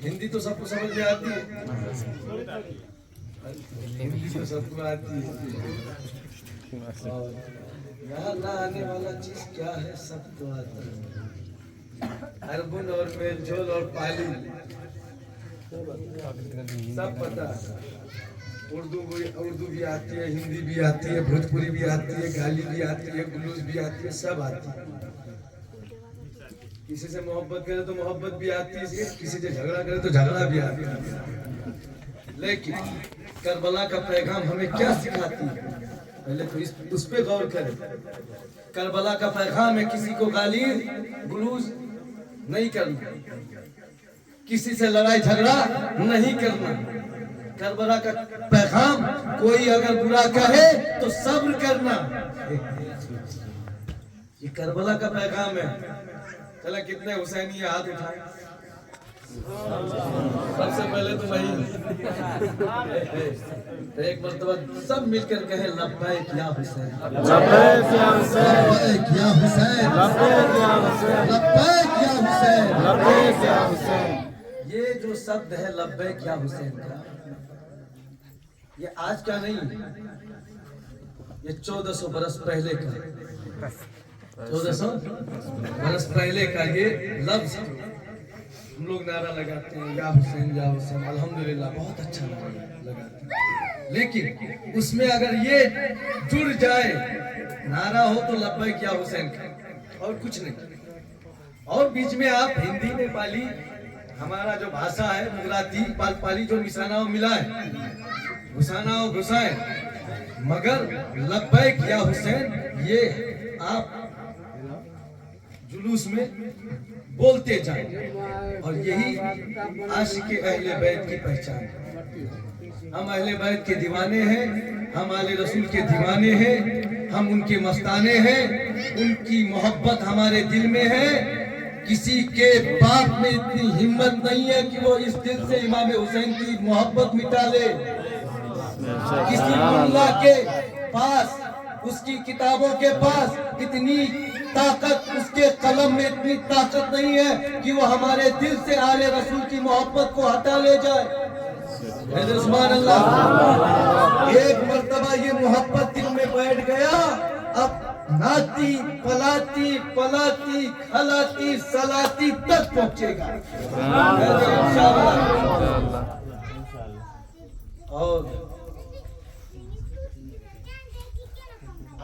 हिंदी तो सबको समझ में आती है, हिंदी तो सबको आती है। और यहाँ ना आने वाला चीज क्या है सबको आता है। अरबुन और मेलझोल और पाली सब पता है। उर्दू भी आती है, हिंदी भी आती है, भोजपुरी भी आती है, गाली भी आती है, गुलूज भी आती है, सब आती है। किसी से मोहब्बत करे तो मोहब्बत भी आती है, किसी से झगड़ा करे तो झगड़ा भी आता है। लेकिन करबला का पैगाम हमें क्या सिखाती है, पहले तो उस पे गौर करें। करबला का पैगाम है किसी को गाली गुलूज नहीं करना, किसी से लड़ाई झगड़ा नहीं करना। करबला का पैगाम कोई अगर बुरा कहे तो सब्र करना, ये करबला का पैगाम है। चला कितने हुसैनी हाथ उठाए, सबसे पहले तो वही एक मर्तबा सब मिलकर कहे लब्बैक या हुसैन, लब्बैक या हुसैन, लब्बैक या हुसैन, लब्बैक या हुसैन, लब्बैक या हुसैन, लब्बैक या हुसैन। ये जो शब्द है लब्बैक या हुसैन का, ये आज का नहीं, ये 1400 बरस पहले का, 1400 बरस पहले का ये लफ्ज हम लोग नारा लगाते हैं या हुसैन या हुसैन, अल्हम्दुलिल्लाह बहुत अच्छा लगाते हैं। लेकिन उसमें अगर ये जुड़ जाए, नारा हो तो लब्बैक या हुसैन का और कुछ नहीं। और बीच में आप हिंदी में पाली, हमारा जो भाषा है गुजराती पाली जो निशाना मिला है, घुसाना और घुसाए, मगर लब्बैक या हुसैन ये आप जुलूस में बोलते जाएं। और यही आशिक़े अहले बैत की पहचान है। हम अहले बैत के दीवाने हैं, हम आले रसूल के दीवाने हैं, हम उनके मस्ताने हैं, उनकी मोहब्बत हमारे दिल में है। किसी के बाप में इतनी हिम्मत नहीं है कि वो इस दिल से इमाम हुसैन की मोहब्बत मिटा ले। किसी मुल्ला के पास, उसकी किताबों के पास इतनी ताकत, उसके कलम में इतनी ताकत नहीं है कि वो हमारे दिल से आले रसूल की मोहब्बत को हटा ले जाए। सुभान अल्लाह। एक मर्तबा ये मोहब्बत दिल में बैठ गया, अब नाती पलाती पलाती खलाती सलाती तक पहुंचेगा। और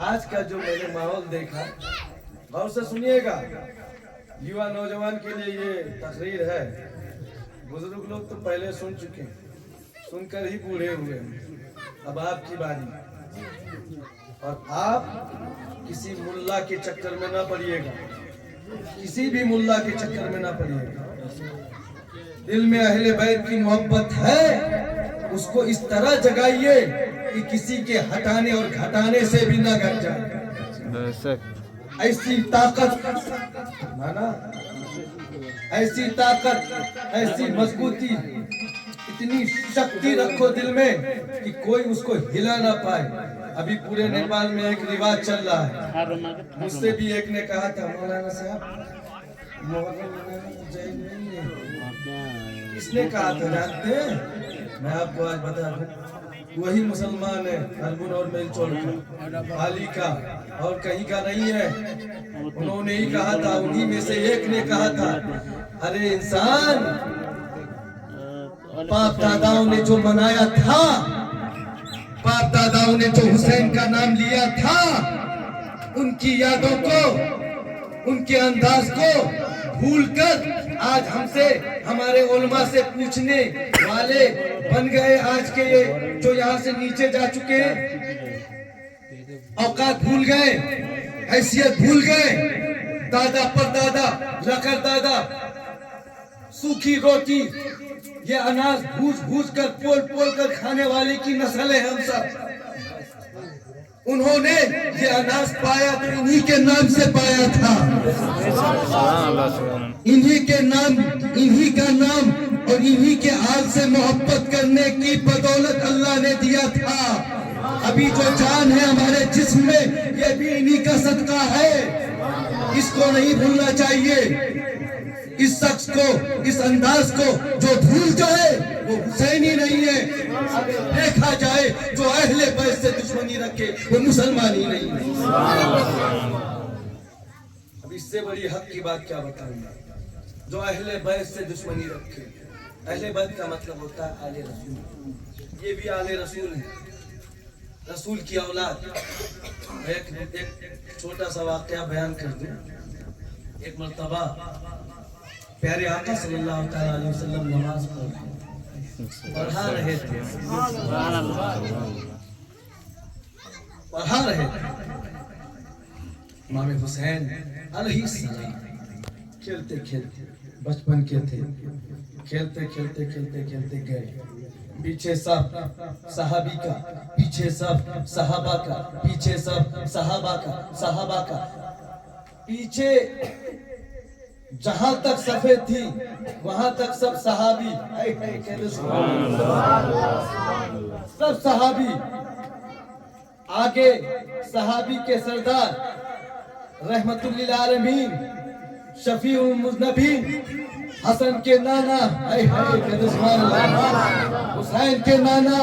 आज का जो मैंने माहौल देखा, गौर से सुनिएगा, युवा नौजवान के लिए ये तकरीर है। बुजुर्ग लोग तो पहले सुन चुके हैं, सुनकर ही बूढ़े हुए हैं, अब आपकी बारी। और आप किसी मुल्ला के चक्कर में ना पड़िएगा, किसी भी मुल्ला के चक्कर में ना पड़िएगा। दिल में अहले बैत की मोहब्बत है, उसको इस तरह जगाइए कि किसी के हटाने और घटाने से भी ना घट जाए। ऐसी ताकत माना, ऐसी ताकत, ऐसी मजबूती, इतनी शक्ति रखो दिल में कि कोई उसको हिला ना पाए। अभी पूरे नेपाल में एक रिवाज चल रहा है, मुझसे भी एक ने कहा था, मौलाना साहब मोहर्रम मनाना जायज नहीं है। किसने कहा था जानते हैं? मैं आपको आज बता दूं, वही मुसलमान है अरबुन और मेलचोल पाली का, और कहीं का नहीं है। उन्होंने ही कहा था, उन्हीं में से एक ने कहा था, अरे इंसान, बाप दादाओं ने जो मनाया था, बाप दादाओं ने जो हुसैन का नाम लिया था, उनकी यादों को, उनके अंदाज को भूलकर आज हमसे, हमारे उलमा से पूछने वाले बन गए आज के ये जो यहाँ से नीचे जा चुके हैं। औकात भूल गए, हैसियत भूल गए। दादा परदादा, लकर दादा, सूखी रोटी, ये अनाज भूज भूज कर पोल पोल कर खाने वाले की नस्ल है हम सब। उन्होंने ये अनाज पाया तो इन्हीं के नाम से पाया था, इन्हीं के नाम, इन्हीं का नाम और इन्हीं के हाल से मोहब्बत करने की बदौलत अल्लाह ने दिया था। अभी जो जान है हमारे जिस्म में, ये भी इन्हीं का सदका है। इसको नहीं भूलना चाहिए, इस शख्स को, इस अंदाज को जो भूल दुश्मनी रखे वो मुसलमान ही नहीं है। अब इससे बड़ी हक की बात क्या बताऊंगा। जो अहले बैत से दुश्मनी रखे, अहले बैत का मतलब होता है आले रसूल। ये भी आले रसूल है, रसूल की औलाद। एक छोटा सा वाकया बयान कर दूं। एक मर्तबा प्यारे आका सल्लल्लाहु अलैहि वसल्लम नमाज पढ़ा रहे थे। इमाम हुसैन अलैहिस्सलाम खेलते खेलते, बचपन के थे, खेलते खेलते खेलते खेलते गए। पीछे सब सहाबी का, पीछे सब सहाबा का, पीछे सब सहाबा का, पीछे जहां तक सफेद थी वहां तक सब सहाबी, सब सहाबी। आगे सहाबी के सरदार रहमतुल लिल आलमीन शफीउल मुज़नबीन हसन के नाना, हुसैन के नाना,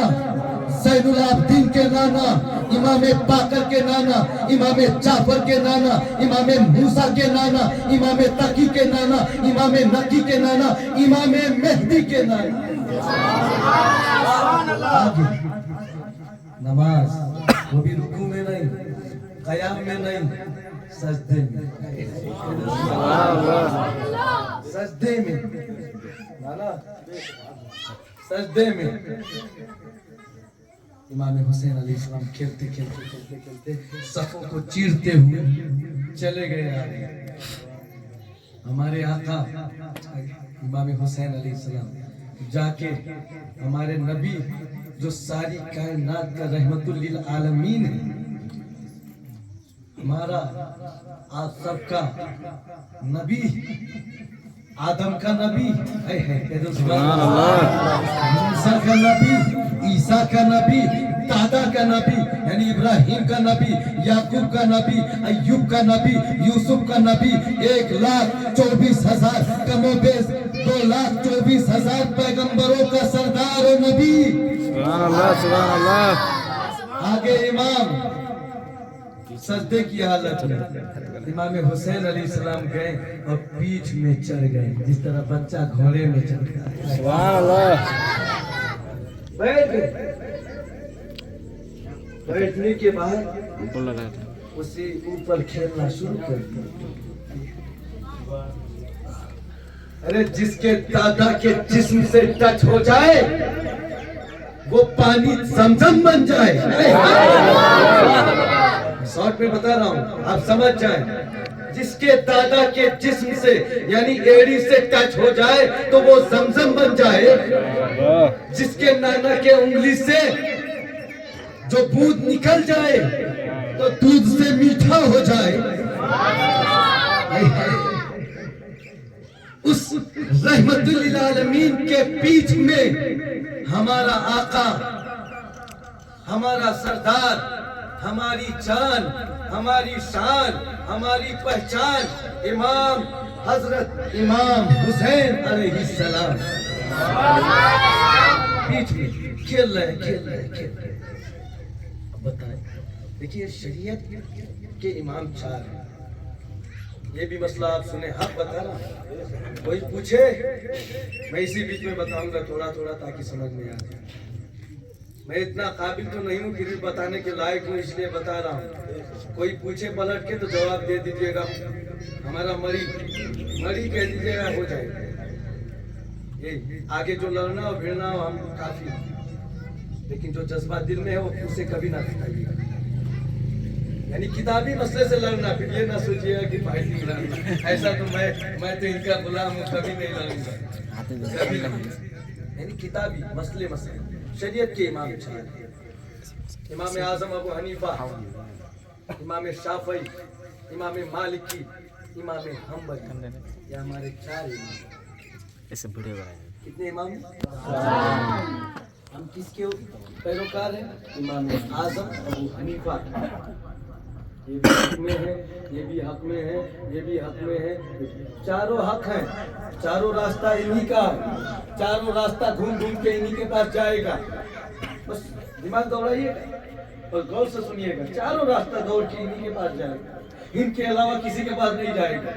ज़ैनुल आबिदीन के नाना, इमाम बाकर के नाना, इमाम जाफर के नाना, इमाम मूसा के नाना, इमाम तकी के नाना, इमाम नकी के नाना, इमाम मेहदी के नाना। आगे नमाज वो भी रुकू में नहीं, कयाम में नहीं, सजदे में, सजदे में, सजदे में। इमाम हुसैन अलैहिस्सलाम खेलते खेलते खेलते खेलते सफों को चीरते हुए चले गए आगे। हमारे आका इमाम हुसैन अलैहिस्सलाम जाके हमारे नबी जो सारी कायनात का रहमतुल लिल आलमीन है, हमारा आप सबका नबी, आदम का नबी है, मूसा का नबी, ईसा का नबी, दादा का नबी यानी इब्राहिम का नबी, याकूब का नबी, अय्यूब का नबी, यूसुफ का नबी, 1,24,000 कमोबेश 2,24,000 पैगंबरों का सरदार और नबी। सुभान अल्लाह। आगे इमाम सजदे की हालत में इमाम हुसैन अलैहिस्सलाम गए और पीठ में चढ़ गए, जिस तरह बच्चा घोड़े में चढ़ता है। सुभान अल्लाह। बैठ गए। बैठने के बाद उसी ऊपर खेलना शुरू कर दिया। अरे जिसके दादा के जिस्म से टच हो जाए वो पानी जमजम बन जाए। शॉर्ट में बता रहा हूँ, आप समझ जाएं। जिसके दादा के जिस्म से यानी एड़ी से टच हो जाए तो वो जमजम बन जाए। जिसके नाना के उंगली से जो बूंद निकल जाए तो दूध से मीठा हो जाए। उस रहमतुल लिल आलमीन के पीठ में हमारा आका, हमारा सरदार, हमारी जान, हमारी शान, हमारी पहचान इमाम हजरत इमाम हुसैन अलैहिस्सलाम पीठ में खेल रहे। अब बताएं, देखिए शरीयत के इमाम 4 हैं। ये भी मसला आप सुने, हक बता रहा। कोई पूछे मैं इसी बीच में बताऊंगा थोड़ा थोड़ा ताकि समझ में आ जाए। मैं इतना काबिल तो नहीं हूँ कि बताने के लायक हूँ, इसलिए बता रहा हूँ। कोई पूछे पलट के तो जवाब दे दीजिएगा, हमारा मरी कह दीजिएगा, हो जाएगा। ये आगे जो लड़ना और भिड़ना हो हम काफी, लेकिन जो जज्बा दिल में है वो उसे कभी ना दिखाइएगा। यानी किताबी मसले से लड़ना, फिर ये ना सोचिएगा कि फाइटिंग लड़ना। ऐसा तो मैं तो इनका गुलाम हूँ, कभी नहीं लड़ूंगा, कभी नहीं। यानी किताबी मसले शरीयत के इमाम 4, इमाम आजम अबू हनीफा, इमाम शाफई, इमाम मालिकी, इमाम हम्बली, ये हमारे 4 इमाम। ऐसे बड़े कितने इमाम? हम किसके पैरोकार हैं? इमाम आजम अबू हनीफा। ये भी हक में है, ये भी हक में है, ये भी हक में है। चारों हक हैं, चारों रास्ता इन्हीं का, चारों रास्ता घूम घूम के इन्हीं के पास जाएगा। बस दिमाग दौड़ाइए और गौर से सुनिएगा, चारों रास्ता दौड़ के इन्हीं के पास जाएगा, इनके अलावा किसी के पास नहीं जाएगा।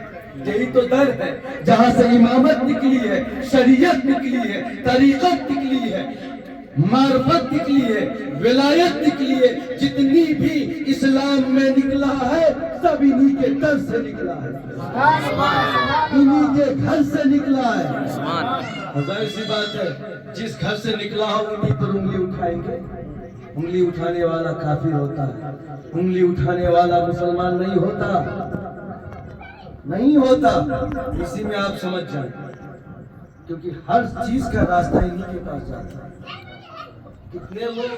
यही तो दर है जहां से इमामत निकली है, शरीयत निकली है, तरीकत निकली है, मार्फत निकली है, विलायत निकली है। जितनी भी इस्लाम में निकला है सब इन्हीं के दर से निकला है, इन्हीं के घर से निकला है। जाहिर सी बात है, जिस घर से निकला हो उन्हीं पर उंगली उठाएंगे। उंगली उठाने वाला काफिर होता है, उंगली उठाने वाला मुसलमान नहीं होता, नहीं होता। इसी में आप समझ जाए, क्योंकि हर चीज का रास्ता इन्हीं के पास जाता है। कितने लोग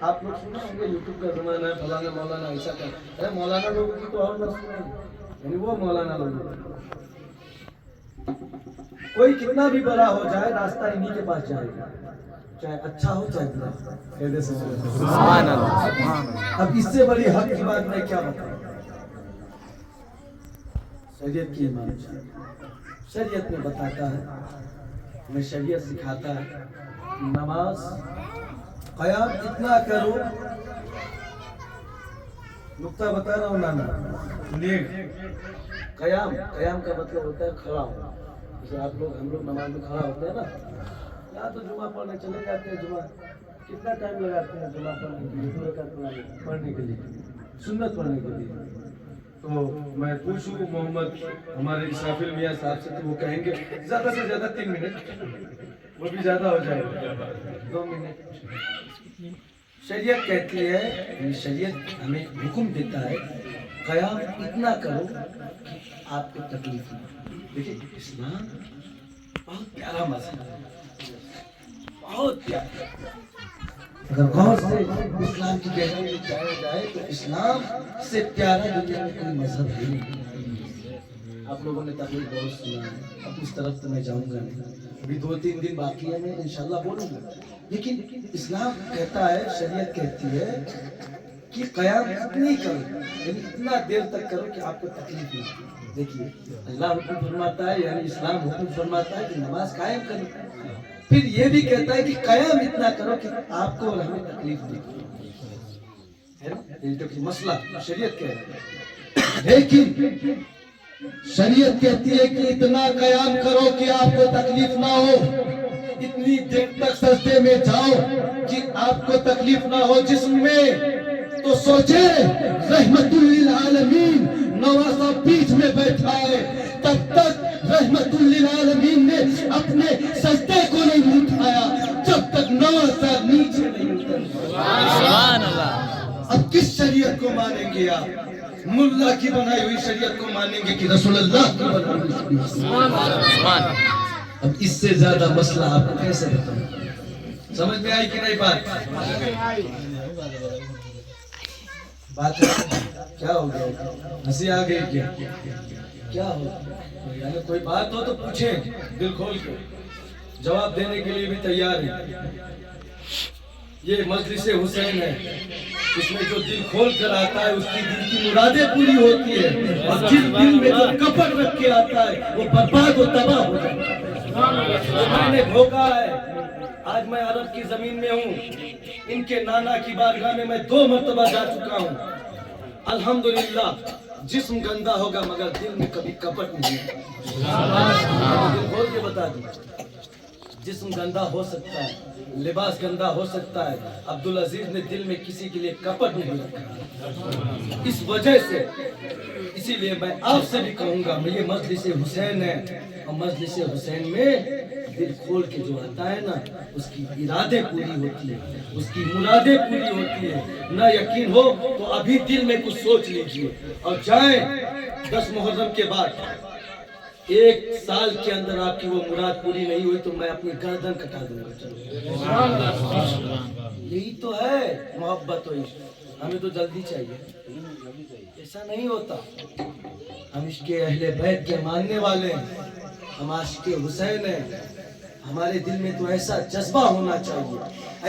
आप लोग सुना होंगे, यूट्यूब का जमाना है, फलाना मौलाना ऐसा कर, अरे मौलाना लोगों की तो और न सुने, यानी वो मौलाना लोग, कोई कितना भी बड़ा हो जाए रास्ता इन्हीं के पास जाएगा, चाहे अच्छा हो चाहे बुरा। सुभान अल्लाह। अब इससे बड़ी हक की बात मैं क्या बताऊं। शरीयत की इमाम शरीयत में बताता है, हमें शरीयत सिखाता है, नमाज क़याम इतना करो। नुक्ता बता रहा हूँ नाना, क़याम का मतलब होता है खड़ा हो। जैसे आप लोग, हम लोग नमाज में खड़ा होते हैं ना, यहाँ तो जुमा पढ़ने चले जाते हैं। जुमा कितना टाइम लगाते हैं जुमा पढ़ने के लिए, 2 रकात पढ़ने के लिए, सुन्नत पढ़ने के लिए। तो मैं पूछूं मोहम्मद हमारे इसराफिल मियाँ साहब से, तो वो कहेंगे ज्यादा से ज्यादा 3 मिनट, वो भी ज्यादा हो जाएगा 2 मिनट। शरीयत कहती है, शरीयत हमें हुक्म देता है क़याम इतना करो कि आपको तकलीफ नहीं। देखिए इस्लाम बहुत प्यारा मज़हब है, बहुत प्यारा। अगर गौर से इस्लाम की गहराई में जाया जाए तो इस्लाम से प्यारा दुनिया में कोई मजहब ही नहीं। आप लोगों ने तकलीफ बहुत सुना है, अब उस तरफ तो मैं जाऊंगा नहीं, अभी 2-3 दिन बाकी है, मैं इंशाल्लाह बोलूंगा। लेकिन इस्लाम कहता है, शरीयत कहती है कि क़याम इतनी करो, यानी इतना देर तक करो कि आपको तकलीफ नहीं हो। देखिए अल्लाह हुक्म फरमाता है, यानी इस्लाम हुक्म फरमाता है कि नमाज कायम करो, फिर ये भी कहता है कि क़याम इतना करो कि आपको और हमें तकलीफ नहीं है ना। ये तो मसला शरीयत कह रही है, लेकिन शरीयत कहती है कि इतना क़याम करो कि आपको तकलीफ ना हो, इतनी देर तक सजदे में जाओ कि आपको तकलीफ ना हो जिस्म में। तो सोचे रहमतुल लिल आलमीन नवाज साहब बीच में बैठा है, तब तक रहमतुल लिल आलमीन ने अपने सजदे को नहीं उठाया जब तक नवाज साहब नीचे नहीं उतरे। सुभान अल्लाह। अब किस शरीयत को मानेंगे आप? मुल्ला की बनाई हुई शरीयत को मानेंगे कि रसूलुल्लाह की बनाई हुई शरीयत? सुभान। अब इससे ज्यादा मसला आपको कैसे बताऊं? समझ में आई कि नहीं बात? बात क्या हो गया? हंसी आ गई क्या? क्या हो? यानी कोई बात हो तो पूछे दिल खोल के, जवाब देने के लिए भी तैयार है। ये मजलिसे हुसैन है, इसमें जो दिल खोल कर आता है उसकी दिल की मुरादें पूरी होती है, और जिस दिल में जो कपट रख के आता है वो बर्बाद और तबाह हो जाता है। मैंने भोगा है, आज मैं अरब की जमीन में हूँ, इनके नाना की बारगाह में मैं 2 मरतबा जा चुका हूँ। अल्हम्दुलिल्लाह जिस्म गंदा होगा मगर दिल में कभी कपट नहीं है। दिल खोल के बता दूं, जिस्म गंदा हो सकता है, लिबास गंदा हो सकता है, अब्दुल अजीज ने दिल में किसी के लिए कपट नहीं रखा। इस वजह से इसीलिए मैं आपसे भी कहूंगा, ये मजलिसे हुसैन है, और मजलिसे हुसैन में दिल खोल के जो आता है ना, उसकी इरादे पूरी होती है, उसकी मुरादें पूरी होती है। ना यकीन हो तो अभी दिल में कुछ सोच लीजिए और जाएं 10 मुहर्रम के बाद 1 साल के अंदर आपकी वो मुराद पूरी नहीं हुई तो मैं अपनी गर्दन कटा दूंगा। यही तो है मोहब्बत और इश्क। हमें तो जल्दी चाहिए, ऐसा नहीं होता। हम इसके अहले बैत के मानने वाले हैं, हम आशिक़े हुसैन हैं। हमारे दिल में तो ऐसा जज्बा होना चाहिए,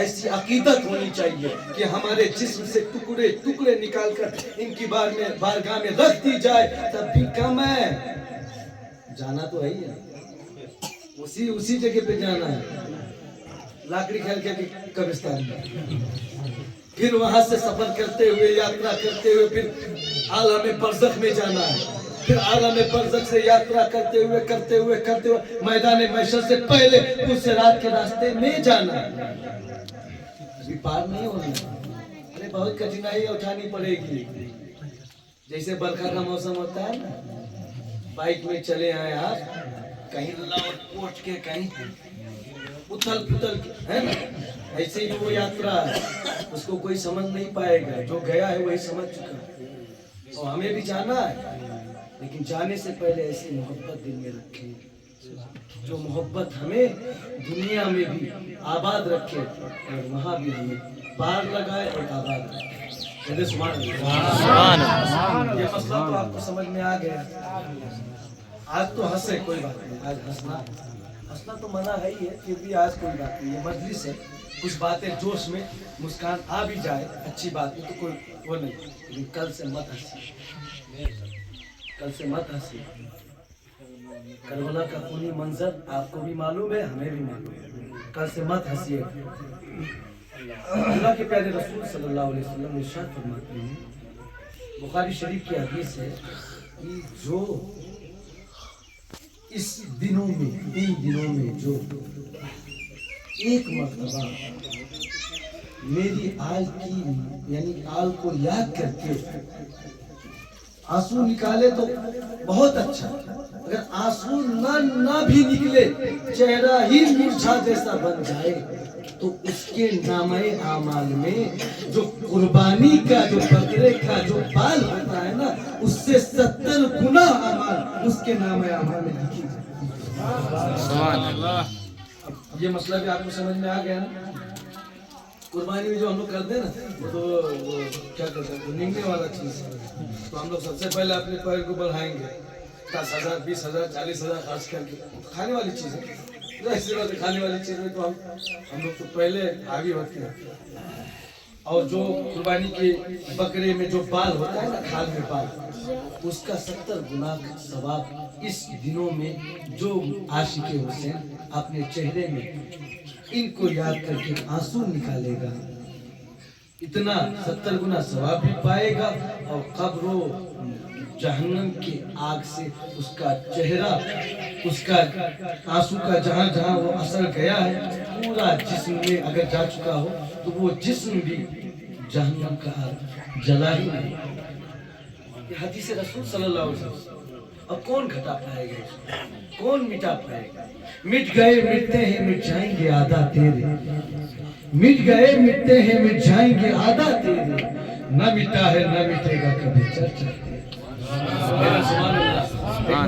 ऐसी अकीदत होनी चाहिए कि हमारे जिस्म से टुकड़े टुकड़े निकालकर इनकी बारगाह में रख दी जाए, तब भी कम है। जाना तो है ही है, उसी जगह पे जाना है। लाकड़ी खेल के कब्रिस्तान में, फिर वहां से सफर करते हुए यात्रा करते हुए फिर आलम बरज़ख में जाना है, फिर आलम बरज़ख से यात्रा करते हुए मैदान महशर से पहले उस रात के रास्ते में जाना है। अभी पार नहीं होना, अरे बहुत कठिनाई उठानी पड़ेगी। जैसे बरखा का मौसम होता है ना, बाइक में चले आए आप, कहीं लौट पोट के कहीं उथल पुथल है ना, ऐसे ही वो यात्रा है, उसको कोई समझ नहीं पाएगा, जो गया है वही समझ चुका है। और हमें भी जाना है, लेकिन जाने से पहले ऐसी मोहब्बत दिल में रखें जो मोहब्बत हमें दुनिया में भी आबाद रखे और वहाँ भी हमें पार लगाए और आबाद रखे। सुभान अल्लाह। ये मसला तो आपको समझ में आ गया। आज तो हंसे, कोई बात नहीं, आज हंसना तो मना है ही है, फिर भी आज कोई बात नहीं, ये मजलिस है, कुछ बातें जोश में मुस्कान आ भी जाए अच्छी बात नहीं, तो कोई वो नहीं, लेकिन कल से मत हंसी, कल से मत हंसी। करबला का खूनी मंजर आपको भी मालूम है, हमें भी मालूम है, कल से मत हंसिए। अल्लाह के प्यारे रसूल सल्लल्लाहु अलैहि वसल्लम इरशाद फरमाते हैं, बुखारी शरीफ की हदीस है कि जो इस दिनों में, इन दिनों में जो एक मर्तबा मेरी आल की यानी आल को याद करके आंसू निकाले तो बहुत अच्छा, अगर आंसू ना भी निकले, चेहरा ही मुरझा जैसा बन जाए, तो उसके नामे आमाल में जो कुर्बानी का, जो बकरे का जो बाल होता है ना, उससे 70 गुना आमाल उसके नामे आमाल में लिखी जाए। ये मसला भी आपको समझ में आ गया ना। कुर्बानी में जो हम लोग करते हैं ना, तो वो क्या करते हैं, निकलने वाला चीज, तो हम लोग सबसे पहले अपने पैर को बढ़ाएंगे, 10,000 20,000 40,000 खर्च करके, खाने वाली चीज है, ऐसी बात है, खाने वाली चीज में तो हम लोग तो पहले आगे होते हैं। और जो कुर्बानी के बकरे में जो बाल होता है ना, खाल में बाल, उसका 70 गुना सवाब इस दिनों में जो आशिक़े हुसैन अपने चेहरे में इनको याद करके आंसू निकालेगा, इतना 70 गुना सवाब भी पाएगा, और कब्रो जहन्नम की आग से उसका चेहरा, उसका आंसू का जहां जहां वो असर गया है, पूरा जिस्म में अगर जा चुका हो तो वो जिस्म भी जहन्नम का आग जला ही नहीं। ये हदीस रसूल सल्लल्लाहु अलैहि वसल्लम। अब कौन घटा पाएगा इसको, कौन मिटा पाएगा? मिट गए मिटते हैं मिट जाएंगे आधा तेरे, मिट गए मिटते हैं मिट जाएंगे आधा तेरे, न मिटा है न मिटेगा कभी चर्चा तेरे।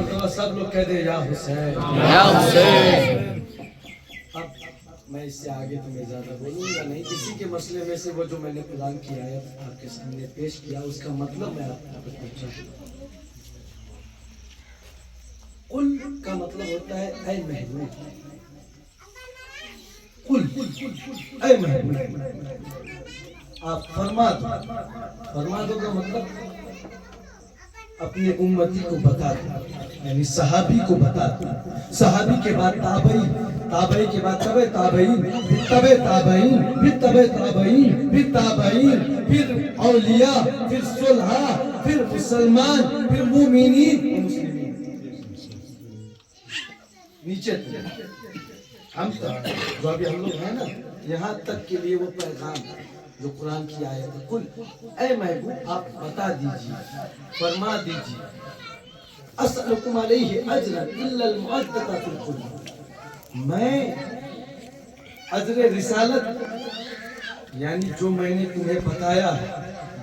तो सब लोग कह दे या हुसैन, या हुसैन। अब मैं इससे आगे तो मैं ज्यादा बोलूंगा नहीं, इसी के मसले में से वो जो मैंने कुरान की आयत आपके सामने पेश किया, उसका मतलब मैं आपको पूछा। कुल का मतलब होता है ऐ महबूब, कुल ऐ महबूब, आप फरमा दो का मतलब अपने उम्मती को बता दो, यानी सहाबी को बता दो, सहाबी के बाद ताबई, ताबई के बाद तबे ताबईन, फिर तबे ताबईन, फिर तबे ताबईन, फिर ताबईन, फिर औलिया, फिर सुलहा, फिर मुसलमान, फिर मुमिनीन, मुस्लिमीन, नीचे हम तक जो अभी हम लोग हैं ना, यहाँ तक के लिए वो पैगाम जो कुरान की आयत है। कुल ऐ महबूब आप बता दीजिए, फरमा दीजिए, अस्सलुकुम अलैहि अजरन इल्ला अल-मुअद्दता फिल कुल, मैं अजर रिसालत यानी जो मैंने तुम्हें बताया है,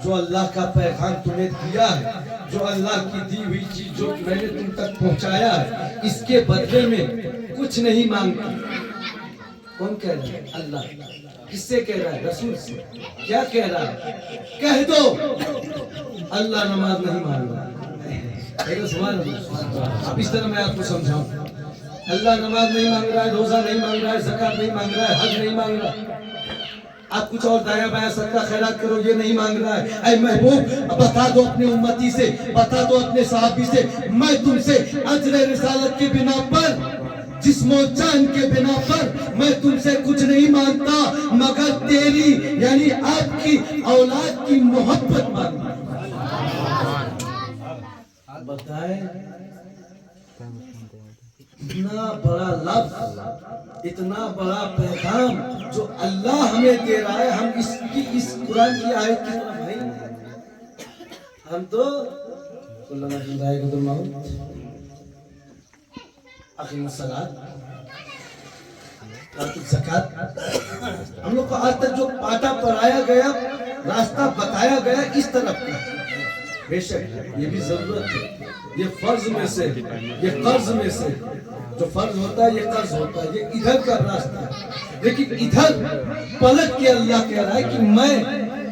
जो अल्लाह का पैगाम तुम्हें दिया है, जो अल्लाह की दी हुई चीज जो मैंने तुम तक पहुंचाया है, इसके बदले में कुछ नहीं मांगता। कौन कह रहा है? अल्लाह। किससे कह रहा है? रसूल से। क्या कह रहा है? कह दो अल्लाह नमाज नहीं मांग रहा। अब इस तरह मैं आपको समझाऊं, अल्लाह नमाज नहीं मांग रहा है, रोजा नहीं मांग रहा है, ज़कात नहीं मांग रहा है, हज नहीं मांग रहा, आप कुछ और दाया बाया सदका खैरात करो, ये नहीं मांग रहा है। ऐ महबूब बता दो अपने उम्मती से, बता दो अपने सहाबी से, मैं तुमसे अजर रिसालत के बिना पर जिस्मो जान के बिना पर मैं तुमसे कुछ नहीं मांगता मगर तेरी यानी आपकी औलाद की मोहब्बत मांगता। बताए इतना बड़ा लफ्ज, इतना बड़ा पैगाम जो अल्लाह हमें दे रहा है, हम इस कुरान की आयत की तरफ भाई हम तो ज़कात हम लोग को आज तक जो पाठा पढ़ाया गया, रास्ता बताया गया इस तरफ का, बेशक ये भी जरूरत है, ये फर्ज में से, ये कर्ज में से, जो फर्ज होता है ये कर्ज होता है, ये इधर का रास्ता है। लेकिन इधर पलट के अल्लाह कह रहा है कि मैं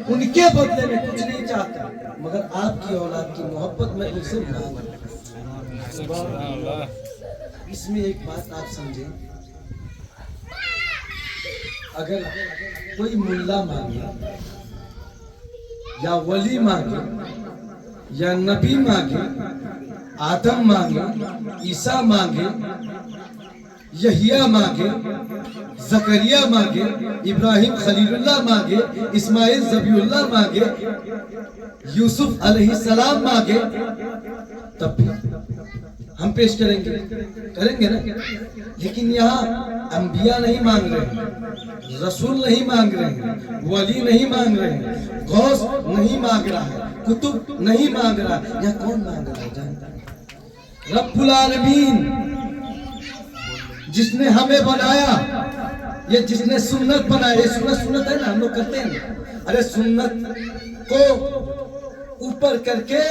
उनके बदले में कुछ नहीं चाहता मगर आपकी औलाद की मोहब्बत मैं उनसे मांग। इसमें एक बात आप समझें, अगर कोई मुल्ला मांगे या वली मांगे या नबी मांगे, आदम मांगे, ईसा मांगे, यहिया मांगे, जकरिया मांगे, इब्राहिम खलीलुल्लाह मांगे, इस्माइल ज़बीउल्लाह मांगे, यूसुफ अलैहिस्सलाम मांगे, तब भी हम पेश करेंगे ना। लेकिन यहाँ अंबिया नहीं मांग रहे हैं, रसूल नहीं मांग रहे हैं, वली नहीं मांग रहे हैं, गौस नहीं मांग रहा है, कुतुब नहीं मांग रहा है। यहाँ कौन मांग रहा है जानता है? रब्बुल आलमीन, जिसने हमें बनाया, ये जिसने सुन्नत बनाया, ये सुन्नत है ना, हम लोग करते हैं। अरे सुन्नत को ऊपर करके,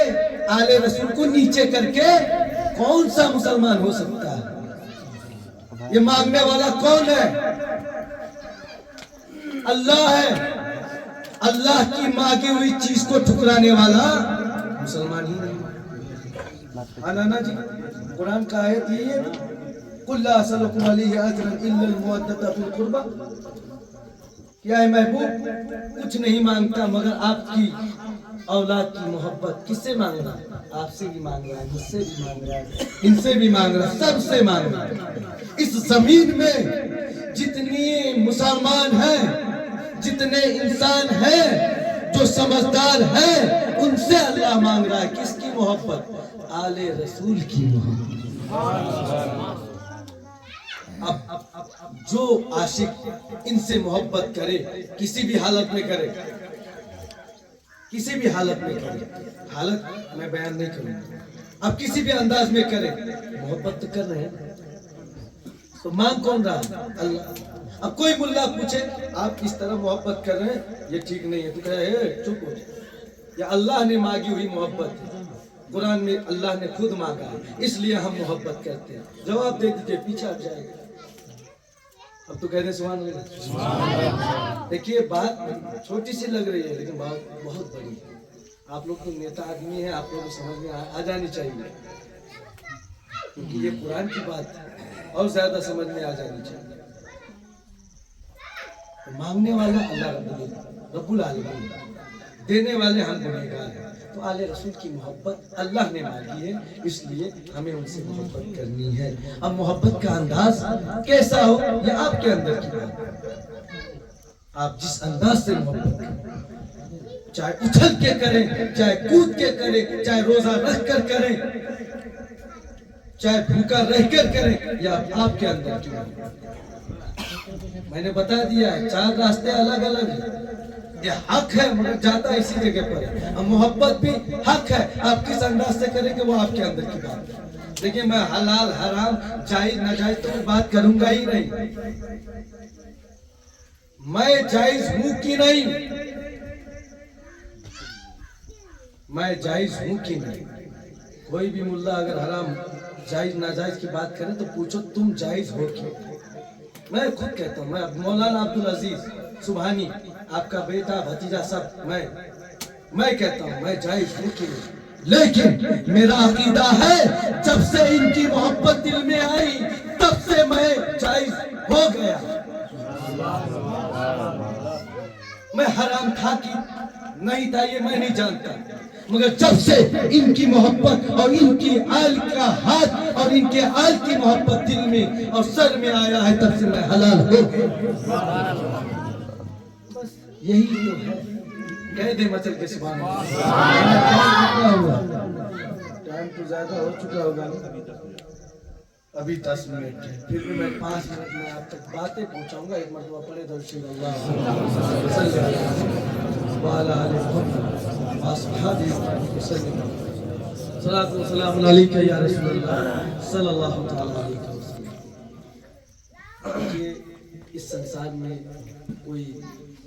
आले रसूल को नीचे करके कौन सा मुसलमान हो सकता है? ये मांगने वाला कौन है? अल्लाह है। अल्लाह की मांगी हुई चीज को ठुकराने वाला मुसलमान ही नहीं। नाना जी, कुरान का आयत यही है ना, कुल ला असलकुम अलैहि अजरन इल्ला अल-मुवद्दता फिल कुर्बा। क्या है महबूब? कुछ नहीं मांगता मगर आपकी औलाद की मोहब्बत। किससे मांग रहा है? आपसे भी मांग रहा है, मुझसे भी मांग रहा है, इनसे भी मांग रहा है, सबसे मांग रहा है। इस जमीन में जितनी मुसलमान हैं, जितने इंसान हैं जो समझदार हैं, उनसे अल्लाह मांग रहा है किसकी मोहब्बत? आले रसूल की मोहब्बत। अब जो आशिक इनसे मोहब्बत करे, किसी भी हालत में करे, किसी भी हालत में करे, हालत मैं बयान नहीं करूंगा, अब किसी भी अंदाज में करे, मोहब्बत तो कर रहे हैं। तो मांग कौन रहा है? अल्लाह। अब कोई मुल्ला पूछे आप इस तरह मोहब्बत कर रहे हैं, ये ठीक नहीं है, तो कहे चुप हो जाए, या अल्लाह ने मांगी हुई मोहब्बत है, कुरान में अल्लाह ने खुद मांगा है, इसलिए हम मोहब्बत करते हैं। जवाब दे दीजिए, पीछे हट जाएगा। अब तो कहते सुभान अल्लाह। देखिए बात छोटी सी लग रही है लेकिन बात बहुत बड़ी है। आप लोग तो नेता आदमी हैं, आप लोग को समझ में आ जानी चाहिए, क्योंकि ये कुरान की बात है और ज्यादा समझ में आ जानी चाहिए। तो मांगने वाला अल्लाह रब्बुल आलमीन, देने वाले हम गुनहगार हैं। तो आले रसूल की मोहब्बत अल्लाह ने मांगी है, इसलिए हमें उनसे मोहब्बत करनी है। अब मोहब्बत का अंदाज कैसा हो ये आपके अंदर की बात है। आप जिस अंदाज से मोहब्बत करें, चाहे उछल के करें, चाहे कूद के करें, चाहे रोजा रख कर करें, चाहे भूखा रह कर करें, या आपके अंदर की बात है। मैंने बता दिया है, 4 रास्ते अलग अलग हैं। ये हक है मगर जाता इसी जगह पर है। अब मोहब्बत भी हक है, आप किस अंदाज से करेंगे वो आपके अंदर की बात है। देखिए मैं हलाल हराम जायज नाजायज तो बात करूंगा ही नहीं, मैं जायज हूं कि नहीं, मैं जायज हूं कि नहीं। कोई भी मुल्ला अगर हराम जायज नाजायज की बात करे तो पूछो तुम जायज हो कि? मैं खुद कहता हूँ, मैं मौलाना अब्दुल अजीज सुभानी, आपका बेटा भतीजा सब, मैं कहता हूँ मैं जायज हूँ कि नहीं। लेकिन मेरा अकीदा है जब से इनकी मोहब्बत दिल में आई तब से मैं जायज हो गया। मैं हराम खा की नहीं था ये मैं नहीं जानता, मगर जब से इनकी मोहब्बत और इनकी आल का हाथ और इनके आल की मोहब्बत दिल में और सर में आया है, तब से मैं हलाल हो गया। बस यही तो है। कह दे मचल के सुभान अल्लाह। टाइम तो ज्यादा हो चुका होगा, अभी 10 मिनट है, फिर भी मैं 5 मिनट में आप तक बातें पहुंचाऊंगा। एक मरतबा पढ़े दर्शन इस संसार में कोई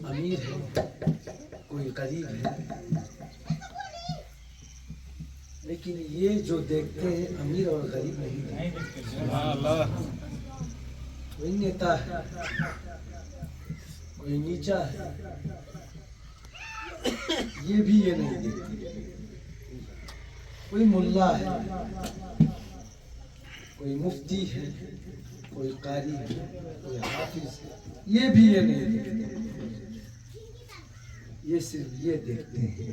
अमीर है, कोई गरीब है, लेकिन ये जो देखते हैं अमीर और गरीब नहीं देखते। कोई नेता है, कोई नीचा है, ये भी ये नहीं देखते। कोई मुल्ला है, कोई मुफ्ती है, कोई कारी है, कोई हाफिज है, ये भी ये नहीं देखते। ये सिर्फ ये देखते हैं।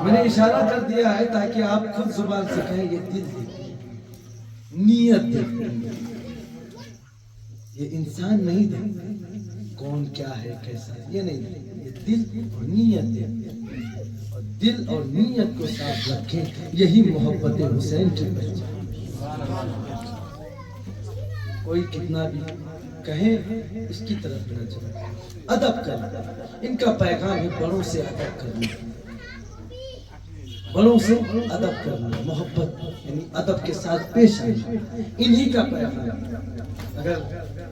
मैंने इशारा कर दिया है ताकि आप खुद जुबान से कहें ये दिल देखते, नीयत देखते। ये इंसान नहीं देखते कौन क्या है कैसा, ये नहीं देखते, ये दिल और नीयत देखते। और दिल और नीयत को साफ रखें, यही मोहब्बत हुसैन की पहचान। कोई कितना भी कहे इसकी तरफ न जाए, अदब कर। इनका पैगाम है बड़ों से अदब करना, बड़ों से अदब करना, मोहब्बत यानी अदब के साथ पेश आना, इन्हीं का पैगाम। अगर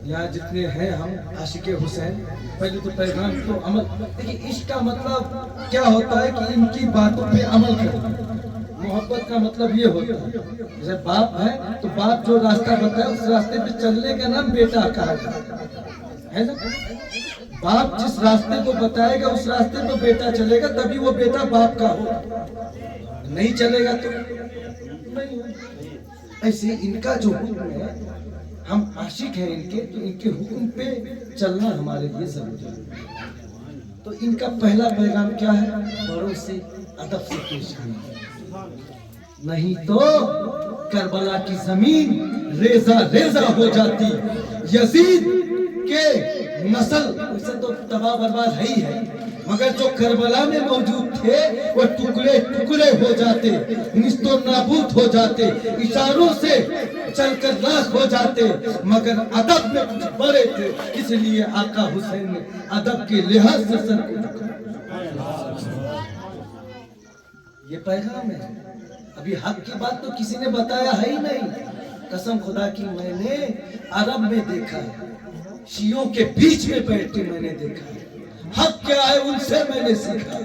यहाँ जितने हैं हम आशिक हुसैन, पहले तो पैगाम तो अमल। देखिए इसका मतलब क्या होता है कि इनकी बातों पे अमल करना। मोहब्बत का मतलब ये होता है, जैसे बाप है तो बाप जो रास्ता बताए उस रास्ते पे चलने का नाम बेटा कहा जाता है ना। बाप जिस रास्ते को बताएगा उस रास्ते पे बेटा चलेगा, तभी वो बेटा बाप का हो। नहीं चलेगा तो नहीं। ऐसे इनका जो हुक्म है, हम आशिक हैं इनके, तो इनके हुक्म पे चलना हमारे लिए जरूरी है। तो इनका पहला पैगाम क्या है? बड़ों से अदब से पेश आना, नहीं तो करबला की जमीन रेजा रेजा हो जाती। यजीद के नस्ल उसे तो तबाह बर्बाद है ही है, मगर जो करबला में मौजूद थे वो टुकड़े टुकड़े हो जाते, निस्तो नाबूद हो जाते, इशारों से चलकर लाश हो जाते, मगर अदब में कुछ बड़े थे, इसलिए आका हुसैन ने अदब के लिहाज से सर को झुकाया। ये पैगाम है। अभी हक की बात तो किसी ने बताया है ही नहीं। कसम खुदा की मैंने अरब में देखा, शियों के बीच में बैठ के मैंने देखा। हक क्या है उनसे मैंने सीखा,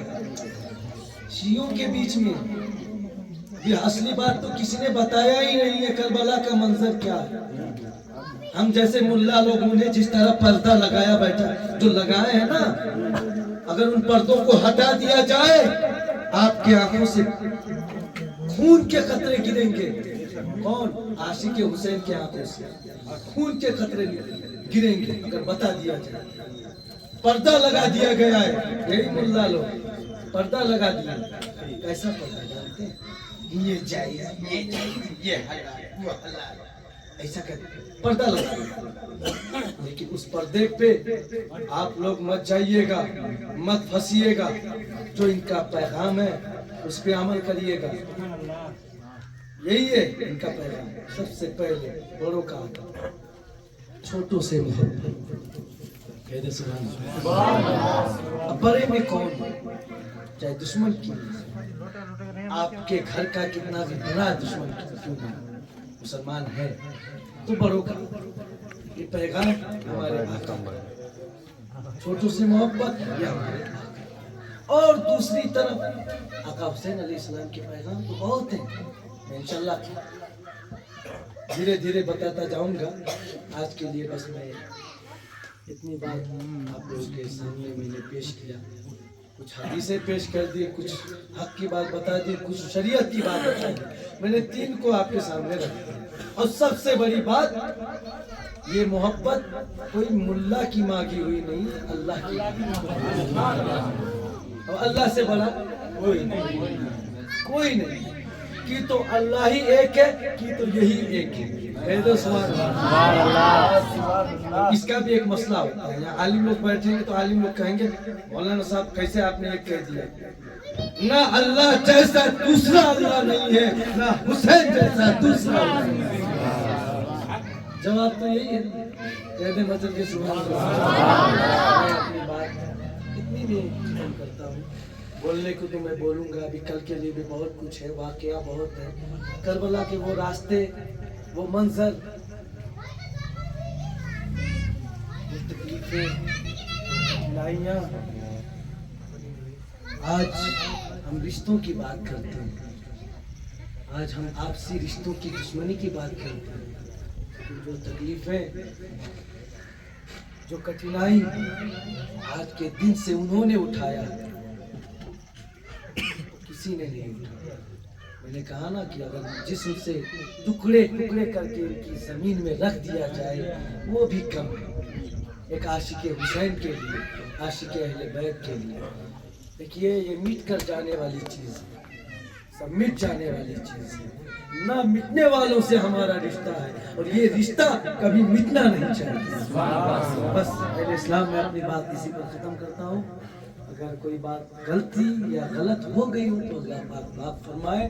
शियों के बीच में। ये असली बात तो किसी ने बताया ही नहीं है, करबला का मंजर क्या है। हम जैसे मुल्ला लोगों ने जिस तरह पर्दा लगाया बैठा, जो लगाए हैं ना, अगर उन पर्दों को हटा दिया जाए, आपकी आंखों से खून के कतरे गिरेंगे। कौन? आशिक हुसैन के आंखों से खून के कतरे गिरेंगे अगर बता दिया जाए। पर्दा लगा दिया गया है, यही मुल्ला लोग पर्दा लगा दिया। कैसा पर्दा जानते हैं? ये जायज, ये जायज, ये हलाल, वो हलाल, ऐसा कर पर्दा लगा दिया। लेकिन उस पर्दे पे आप लोग मत जाइएगा, मत फंसिएगा। जो इनका पैगाम है उस पे अमल करिएगा। यही है इनका पैगाम। सबसे पहले बड़ों का आदर, छोटों से मोहब्बत। अब बड़े में कौन, चाहे दुश्मन की, आपके घर का कितना भी बड़ा दुश्मन क्यों ना मुसलमान है, तो बड़ों का ये पैगाम हमारे आका का। छोटों से मोहब्बत ये हमारे आका। और दूसरी तरफ आका हुसैन अलैहिस्सलाम के पैगाम तो बहुत हैं, मैं इंशाल्लाह धीरे धीरे बताता जाऊंगा। आज के लिए बस मैं इतनी बात आप लोगों के सामने मैंने पेश किया। कुछ हदीसें पेश कर दी, कुछ हक की बात बता दी, कुछ शरीयत की बात बता दी। मैंने 3 को आपके सामने रख दिया। और सबसे बड़ी बात یہ محبت کوئی ملا کی مانگی ہوئی نہیں، اللہ کی، اور اللہ سے بڑا کوئی نہیں، کوئی نہیں، کہ تو اللہ ہی ایک ہے، کہ تو یہی ایک ہے۔ کہہ دو سبحان اللہ۔ اس کا بھی ایک مسئلہ ہوتا ہے، یہاں عالم لوگ بیٹھیں گے تو عالم لوگ کہیں گے مولانا صاحب کیسے آپ نے ایک کہہ دیا؟ نہ اللہ جیسا دوسرا اللہ نہیں ہے، نہ حسین جیسا دوسرا اللہ نہیں ہے۔ جواب تو یہی ہے، کہہ دے مچل کے سبحان اللہ۔ میں اپنی بات اتنی بھی ختم کرتا ہوں، بولنے کو تو میں بولوں گا، ابھی کل کے لیے بھی بہت کچھ ہے، واقعہ بہت ہے، کربلا کے وہ راستے، وہ منظر، وہ تکلیفیں، لائیاں۔ آج ہم رشتوں کی بات کرتے ہیں، آج ہم آپسی رشتوں کی دشمنی کی بات کرتے ہیں، جو تکلیفیں، جو کٹھنائی آج کے دن سے انہوں نے اٹھایا، کسی نے نہیں اٹھایا۔ میں نے کہا نا کہ اگر جسم سے ٹکڑے ٹکڑے کر کے ان کی زمین میں رکھ دیا جائے وہ بھی کم ہے، ایک عاشق حسین کے لیے، عاشق اہل بیت کے لیے۔ دیکھیے یہ مٹ کر جانے والی چیز ہے، سب مٹ جانے والی چیز ہے، نہ مٹنے والوں سے ہمارا رشتہ ہے، اور یہ رشتہ کبھی مٹنا نہیں چاہیے۔ بس اہل اسلام میں اپنی بات اسی پر ختم کرتا ہوں۔ اگر کوئی بات غلطی یا غلط ہو گئی ہو تو اللہ پاک معاف فرمائے۔